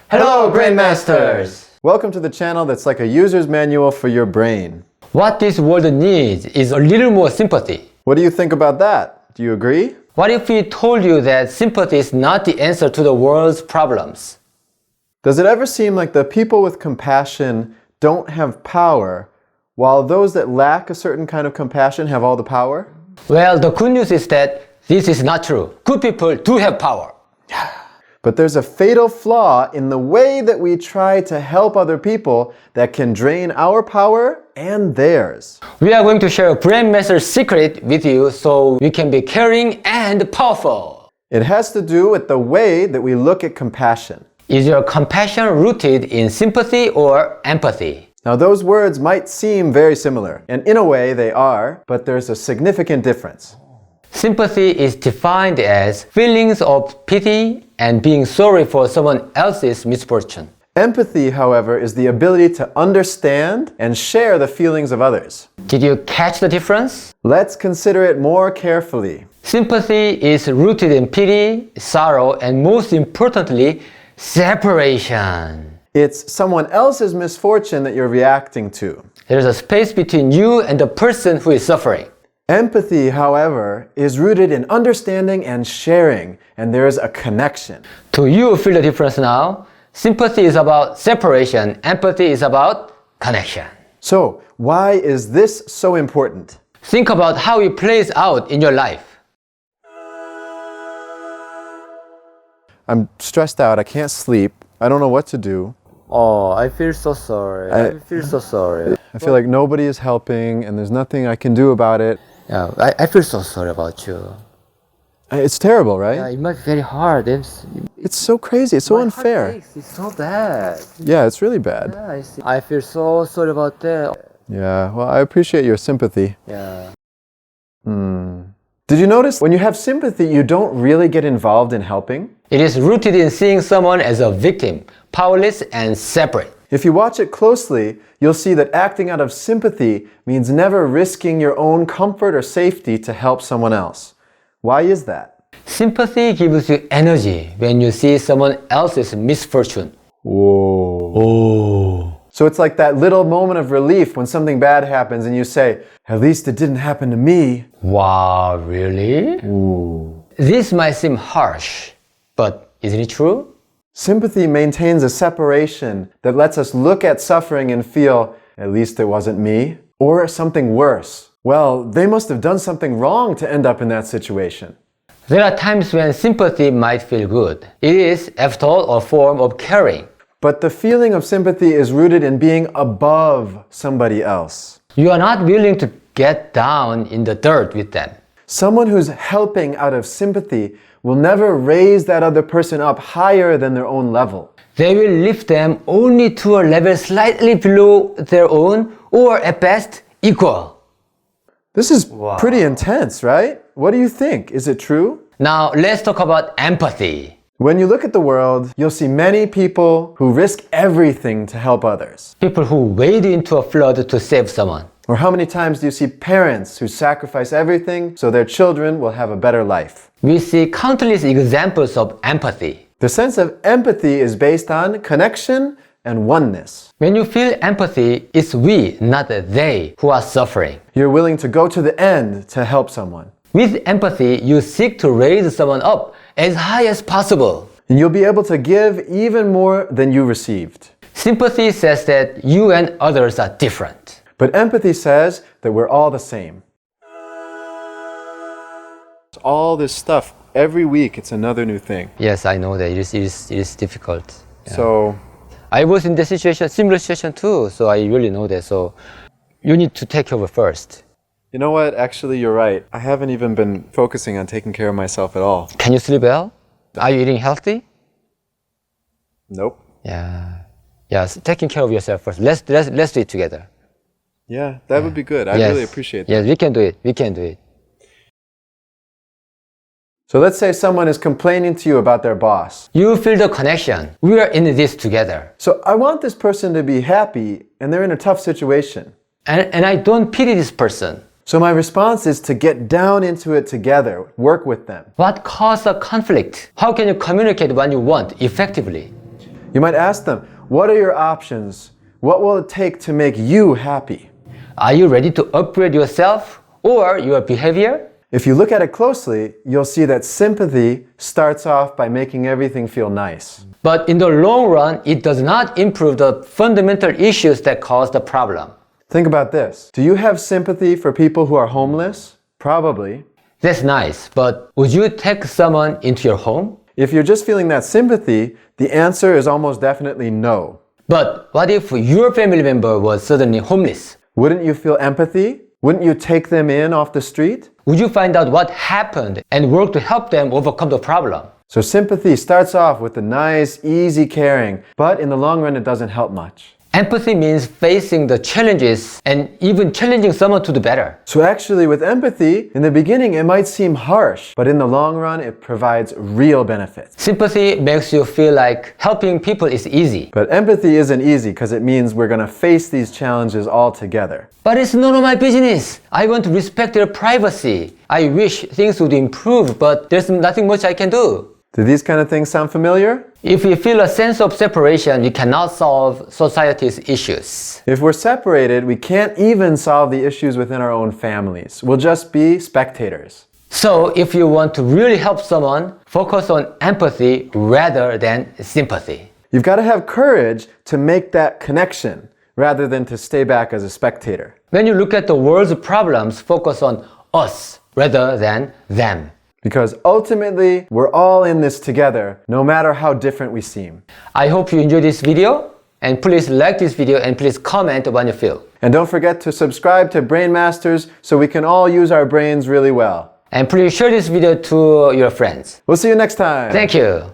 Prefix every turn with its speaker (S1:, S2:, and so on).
S1: Hello, Brain Masters!
S2: Welcome to the channel that's like a user's manual for your brain.
S1: What this world needs is a little more sympathy.
S2: What do you think about that? Do you agree?
S1: What if we told you that sympathy is not the answer to the world's problems?
S2: Does it ever seem like the people with compassion don't have power, while those that lack a certain kind of compassion have all the power?
S1: Well, the good news is that this is not true. Good people do have power.
S2: But there's a fatal flaw in the way that we try to help other people that can drain our power and theirs.
S1: We are going to share a Brain Master secret with you so we can be caring and powerful.
S2: It has to do with the way that we look at compassion.
S1: Is your compassion rooted in sympathy or empathy?
S2: Now those words might seem very similar, and in a way they are, but there's a significant difference.
S1: Sympathy is defined as feelings of pity and being sorry for someone else's misfortune.
S2: Empathy, however, is the ability to understand and share the feelings of others.
S1: Did you catch the difference?
S2: Let's consider it more carefully.
S1: Sympathy is rooted in pity, sorrow, and most importantly, separation.
S2: It's someone else's misfortune that you're reacting to.
S1: There is a space between you and the person who is suffering.
S2: Empathy, however, is rooted in understanding and sharing, and there is a connection.
S1: Do you feel the difference now? Sympathy is about separation, empathy is about connection.
S2: So, why is this so important?
S1: Think about how it plays out in your life.
S2: I'm stressed out, I can't sleep, I don't know what to do.
S1: Oh, I feel so sorry. I feel so sorry.
S2: I feel like nobody is helping and there's nothing I can do about it.
S1: Yeah, I feel so sorry about you.
S2: It's terrible, right?
S1: Yeah, it might be very hard.
S2: It's so crazy, it's so unfair.
S1: It's so bad.
S2: Yeah, it's really bad.
S1: Yeah, I see. I feel so sorry about that.
S2: Yeah, well, I appreciate your sympathy.
S1: Yeah.
S2: Did you notice when you have sympathy, you don't really get involved in helping?
S1: It is rooted in seeing someone as a victim, powerless and separate.
S2: If you watch it closely, you'll see that acting out of sympathy means never risking your own comfort or safety to help someone else. Why is that?
S1: Sympathy gives you energy when you see someone else's misfortune.
S2: Whoa.
S1: Oh.
S2: So it's like that little moment of relief when something bad happens and you say, at least it didn't happen to me.
S1: Wow, really?
S2: Ooh.
S1: This might seem harsh, but isn't it true?
S2: Sympathy maintains a separation that lets us look at suffering and feel, at least it wasn't me, or something worse. Well, they must have done something wrong to end up in that situation.
S1: There are times when sympathy might feel good. It is, after all, a form of caring.
S2: But the feeling of sympathy is rooted in being above somebody else.
S1: You are not willing to get down in the dirt with them.
S2: Someone who's helping out of sympathy will never raise that other person up higher than their own level.
S1: They will lift them only to a level slightly below their own, or at best, equal.
S2: This is pretty intense, right? What do you think? Is it true?
S1: Now, let's talk about empathy.
S2: When you look at the world, you'll see many people who risk everything to help others.
S1: People who wade into a flood to save someone.
S2: Or how many times do you see parents who sacrifice everything so their children will have a better life?
S1: We see countless examples of empathy.
S2: The sense of empathy is based on connection and oneness.
S1: When you feel empathy, it's we, not they, who are suffering.
S2: You're willing to go to the end to help someone.
S1: With empathy, you seek to raise someone up as high as possible.
S2: And you'll be able to give even more than you received.
S1: Sympathy says that you and others are different.
S2: But empathy says that we're all the same. All this stuff, every week it's another new thing.
S1: Yes, I know that it is difficult. Yeah.
S2: So
S1: I was in the situation, similar situation too, so I really know that. So you need to take over first.
S2: you know what? Actually, you're right. I haven't even been focusing on taking care of myself at all.
S1: Can you sleep well? Are you eating healthy?
S2: Nope.
S1: Yeah. Yes, taking care of yourself first. Let's do it together.
S2: Yeah, that would be good. I
S1: Yes.
S2: really appreciate that.
S1: Yes, we can do it. We can do it.
S2: So let's say someone is complaining to you about their boss.
S1: You feel the connection. We are in this together.
S2: So I want this person to be happy and they're in a tough situation.
S1: And I don't pity this person.
S2: So my response is to get down into it together, work with them.
S1: What caused the conflict? How can you communicate what you want effectively?
S2: You might ask them, what are your options? What will it take to make you happy?
S1: Are you ready to upgrade yourself or your behavior?
S2: If you look at it closely, you'll see that sympathy starts off by making everything feel nice.
S1: But in the long run, it does not improve the fundamental issues that cause the problem.
S2: Think about this. Do you have sympathy for people who are homeless? Probably.
S1: That's nice, but would you take someone into your home?
S2: If you're just feeling that sympathy, the answer is almost definitely no.
S1: But what if your family member was suddenly homeless?
S2: Wouldn't you feel empathy? Wouldn't you take them in off the street?
S1: Would you find out what happened and work to help them overcome the problem?
S2: So sympathy starts off with the nice, easy caring, but in the long run it doesn't help much.
S1: Empathy means facing the challenges and even challenging someone to do better.
S2: So actually with empathy, in the beginning it might seem harsh, but in the long run it provides real benefits.
S1: Sympathy makes you feel like helping people is easy.
S2: But empathy isn't easy because it means we're going to face these challenges all together.
S1: But it's none of my business. I want to respect their privacy. I wish things would improve, but there's nothing much I can do.
S2: Do these kind of things sound familiar?
S1: If you feel a sense of separation, you cannot solve society's issues.
S2: If we're separated, we can't even solve the issues within our own families. We'll just be spectators.
S1: So if you want to really help someone, focus on empathy rather than sympathy.
S2: You've got to have courage to make that connection rather than to stay back as a spectator.
S1: When you look at the world's problems, focus on us rather than them.
S2: Because ultimately, we're all in this together, no matter how different we seem.
S1: I hope you enjoyed this video, and please like this video and please comment what you feel.
S2: And don't forget to subscribe to Brain Masters so we can all use our brains really well.
S1: And please share this video to your friends.
S2: We'll see you next time.
S1: Thank you.